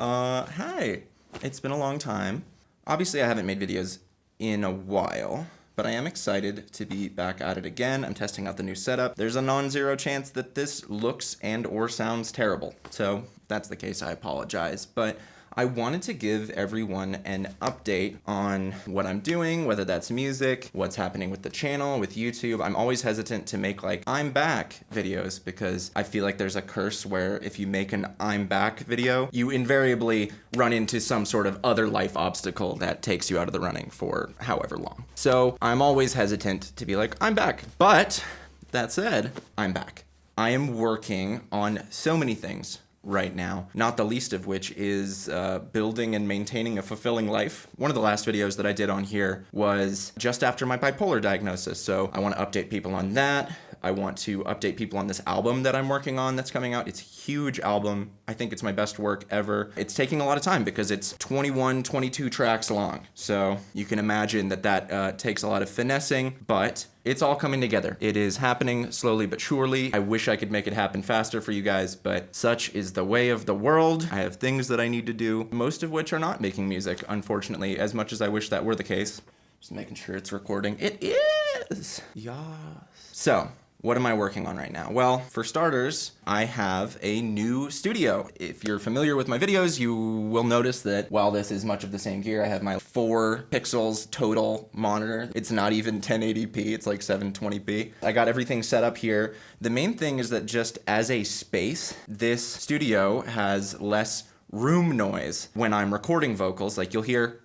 Hi. It's been a long time. Obviously, I haven't made videos in a while, but I am excited to be back at it again. I'm testing out the new setup. There's a non-zero chance that this looks and or sounds terrible. So if that's the case, I apologize. But I wanted to give everyone an update on what I'm doing, whether that's music, what's happening with the channel, with YouTube. I'm always hesitant to make like I'm back videos because I feel like there's a curse where if you make an I'm back video, you invariably run into some sort of other life obstacle that takes you out of the running for however long. So I'm always hesitant to be like, I'm back. But that said, I'm back. I am working on so many things right now, not the least of which is building and maintaining a fulfilling life. One of the last videos that I did on here was just after my bipolar diagnosis, so I want to update people on that. I want to update people on this album that I'm working on that's coming out. It's a huge album. I think it's my best work ever. It's taking a lot of time because it's 21, 22 tracks long. So you can imagine that takes a lot of finessing, but it's all coming together. It is happening slowly but surely. I wish I could make it happen faster for you guys, but such is the way of the world. I have things that I need to do, most of which are not making music, unfortunately, as much as I wish that were the case. Just making sure it's recording. It is! Yes. So, what am I working on right now? Well, for starters, I have a new studio. If you're familiar with my videos, you will notice that while this is much of the same gear, I have my 4 pixels total monitor. It's not even 1080p, it's like 720p. I got everything set up here. The main thing is that just as a space, this studio has less room noise when I'm recording vocals. Like you'll hear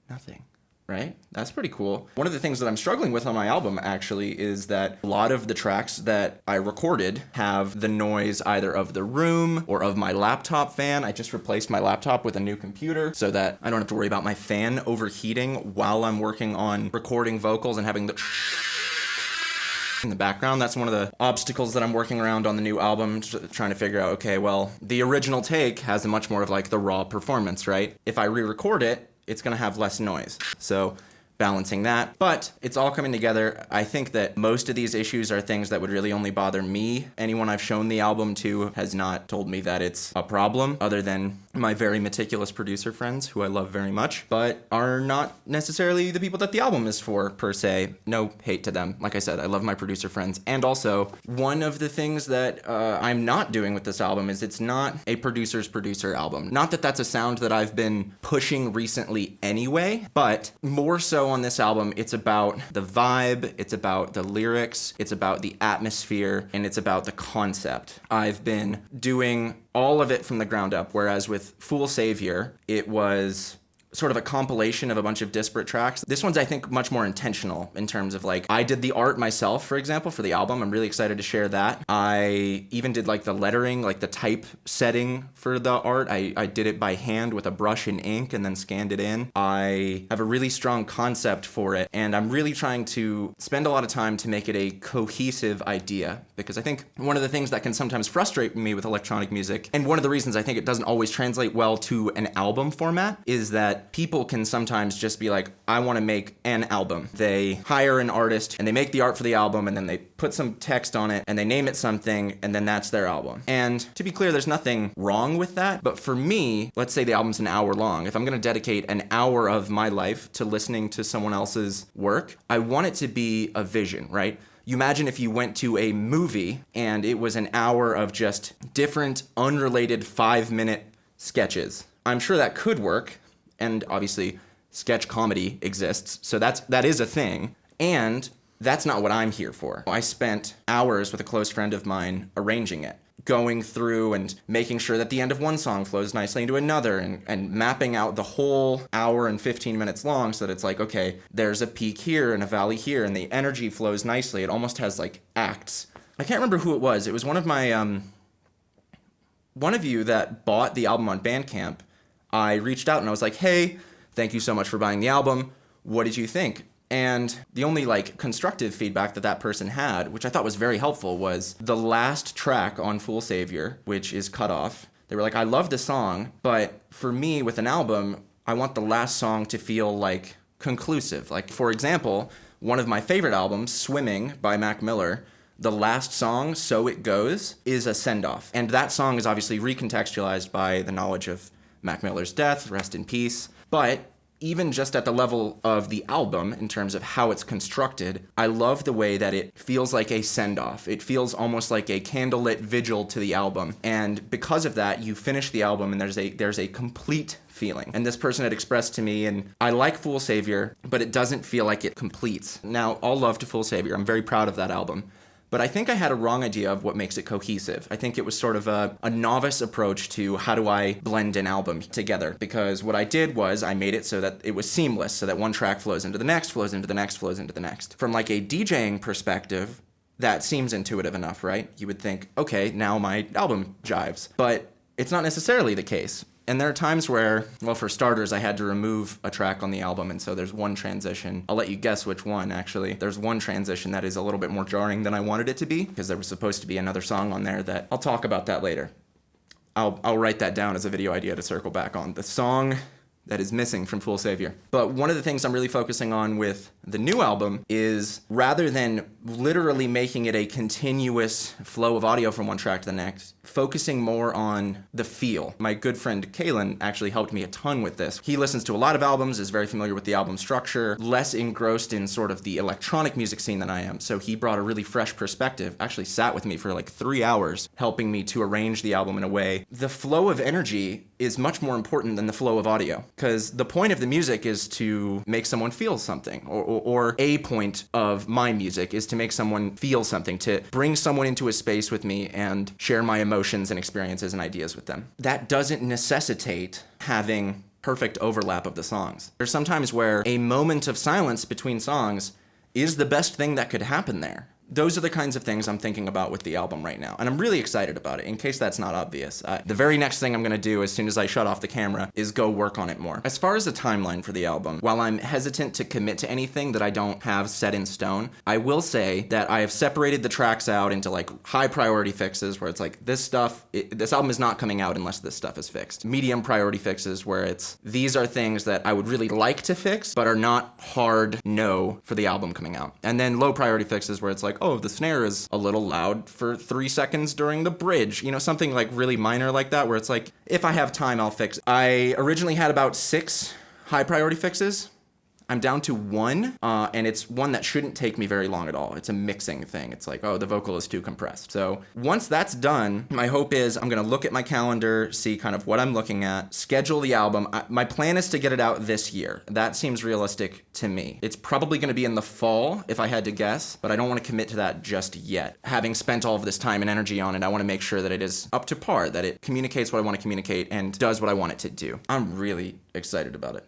nothing. Right? That's pretty cool. One of the things that I'm struggling with on my album actually is that a lot of the tracks that I recorded have the noise either of the room or of my laptop fan. I just replaced my laptop with a new computer so that I don't have to worry about my fan overheating while I'm working on recording vocals and having the in the background. That's one of the obstacles that I'm working around on the new album, trying to figure out, okay, well, the original take has a much more of like the raw performance, right? If I re-record it, it's gonna have less noise. So balancing that, but it's all coming together. I think that most of these issues are things that would really only bother me. Anyone I've shown the album to has not told me that it's a problem, other than my very meticulous producer friends, who I love very much, but are not necessarily the people that the album is for, per se. No hate to them. Like I said, I love my producer friends. And also, one of the things that I'm not doing with this album is it's not a producer's producer album. Not that that's a sound that I've been pushing recently anyway, but more so on this album, it's about the vibe, it's about the lyrics, it's about the atmosphere, and it's about the concept. I've been doing all of it from the ground up, whereas with Fool Savior, it was sort of a compilation of a bunch of disparate tracks. This one's, I think, much more intentional in terms of like, I did the art myself, for example, for the album. I'm really excited to share that. I even did like the lettering, like the type setting for the art. I did it by hand with a brush and ink and then scanned it in. I have a really strong concept for it, and I'm really trying to spend a lot of time to make it a cohesive idea, because I think one of the things that can sometimes frustrate me with electronic music, and one of the reasons I think it doesn't always translate well to an album format, is that people can sometimes just be like, I want to make an album. They hire an artist and they make the art for the album and then they put some text on it and they name it something and then that's their album. And to be clear, there's nothing wrong with that. But for me, let's say the album's an hour long. If I'm going to dedicate an hour of my life to listening to someone else's work, I want it to be a vision, right? You imagine if you went to a movie and it was an hour of just different, unrelated 5-minute sketches. I'm sure that could work. And obviously, sketch comedy exists, so that is a thing, and that's not what I'm here for. I spent hours with a close friend of mine arranging it, going through and making sure that the end of one song flows nicely into another, and mapping out the whole hour and 15 minutes long so that it's like, okay, there's a peak here and a valley here, and the energy flows nicely. It almost has like acts. I can't remember who it was. It was one of my, one of you that bought the album on Bandcamp. I reached out and I was like, hey, thank you so much for buying the album. What did you think? And the only like constructive feedback that person had, which I thought was very helpful, was the last track on Fool Savior, which is Cut Off. They were like, I love the song, but for me with an album, I want the last song to feel like conclusive. Like, for example, one of my favorite albums, Swimming by Mac Miller, The last song, So It Goes, is a send-off. And that song is obviously recontextualized by the knowledge of Mac Miller's death, rest in peace. But even just at the level of the album, in terms of how it's constructed, I love the way that it feels like a send-off. It feels almost like a candlelit vigil to the album. And because of that, you finish the album and there's a complete feeling. And this person had expressed to me, and I like Fool Savior, but it doesn't feel like it completes. Now, all love to Fool Savior. I'm very proud of that album. But I think I had a wrong idea of what makes it cohesive. I think it was sort of a novice approach to how do I blend an album together. Because what I did was I made it so that it was seamless, so that one track flows into the next, flows into the next, flows into the next. From like a DJing perspective, that seems intuitive enough, right? You would think, okay, now my album jives. But it's not necessarily the case. And there are times where, well, for starters, I had to remove a track on the album, and so there's one transition. I'll let you guess which one, actually. There's one transition that is a little bit more jarring than I wanted it to be, because there was supposed to be another song on there that I'll talk about that later. I'll write that down as a video idea to circle back on. The song that is missing from Fool Savior. But one of the things I'm really focusing on with the new album is, rather than literally making it a continuous flow of audio from one track to the next, focusing more on the feel. My good friend Kalen actually helped me a ton with this. He listens to a lot of albums, is very familiar with the album structure, less engrossed in sort of the electronic music scene than I am. So he brought a really fresh perspective, actually sat with me for like 3 hours, helping me to arrange the album in a way. The flow of energy is much more important than the flow of audio, because the point of the music is to make someone feel something, or a point of my music is to make someone feel something, to bring someone into a space with me and share my emotions and experiences and ideas with them. That doesn't necessitate having perfect overlap of the songs. There's sometimes where a moment of silence between songs is the best thing that could happen there. Those are the kinds of things I'm thinking about with the album right now, and I'm really excited about it, in case that's not obvious. The very next thing I'm gonna do as soon as I shut off the camera is go work on it more. As far as the timeline for the album, while I'm hesitant to commit to anything that I don't have set in stone, I will say that I have separated the tracks out into like high priority fixes, where it's like this album is not coming out unless this stuff is fixed. Medium priority fixes, where it's these are things that I would really like to fix, but are not hard no for the album coming out. And then low priority fixes, where it's like, oh, the snare is a little loud for 3 seconds during the bridge. You know, something like really minor like that, where it's like, if I have time, I'll fix it. I originally had about 6 high priority fixes. I'm down to 1, and it's one that shouldn't take me very long at all. It's a mixing thing. It's like, oh, the vocal is too compressed. So once that's done, my hope is I'm gonna look at my calendar, see kind of what I'm looking at, schedule the album. My plan is to get it out this year. That seems realistic to me. It's probably gonna be in the fall, if I had to guess, but I don't wanna commit to that just yet. Having spent all of this time and energy on it, I wanna make sure that it is up to par, that it communicates what I wanna communicate and does what I want it to do. I'm really excited about it.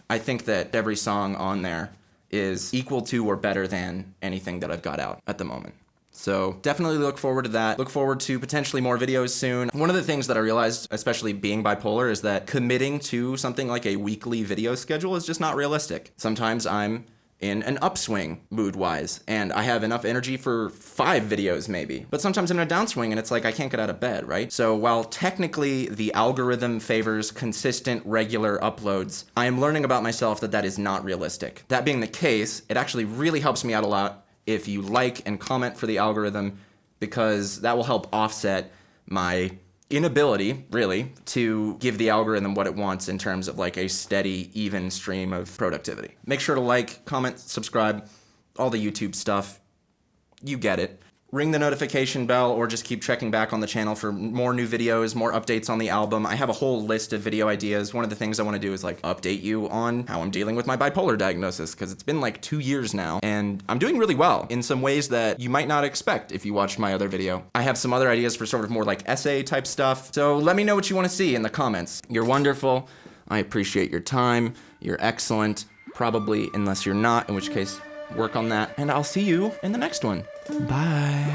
I think that every song on there is equal to or better than anything that I've got out at the moment. So definitely look forward to that. Look forward to potentially more videos soon. One of the things that I realized, especially being bipolar, is that committing to something like a weekly video schedule is just not realistic. Sometimes I'm in an upswing mood-wise, and I have enough energy for 5 videos maybe. But sometimes I'm in a downswing and it's like I can't get out of bed, right? So while technically the algorithm favors consistent, regular uploads, I am learning about myself that that is not realistic. That being the case, it actually really helps me out a lot if you like and comment for the algorithm, because that will help offset my inability, really, to give the algorithm what it wants in terms of like a steady, even stream of productivity. Make sure to like, comment, subscribe, all the YouTube stuff. You get it. Ring the notification bell, or just keep checking back on the channel for more new videos, more updates on the album. I have a whole list of video ideas. One of the things I want to do is like update you on how I'm dealing with my bipolar diagnosis, because it's been like 2 years now, and I'm doing really well in some ways that you might not expect if you watched my other video. I have some other ideas for sort of more like essay type stuff, so let me know what you want to see in the comments. You're wonderful. I appreciate your time. You're excellent. Probably, unless you're not, in which case, work on that. And I'll see you in the next one. Bye.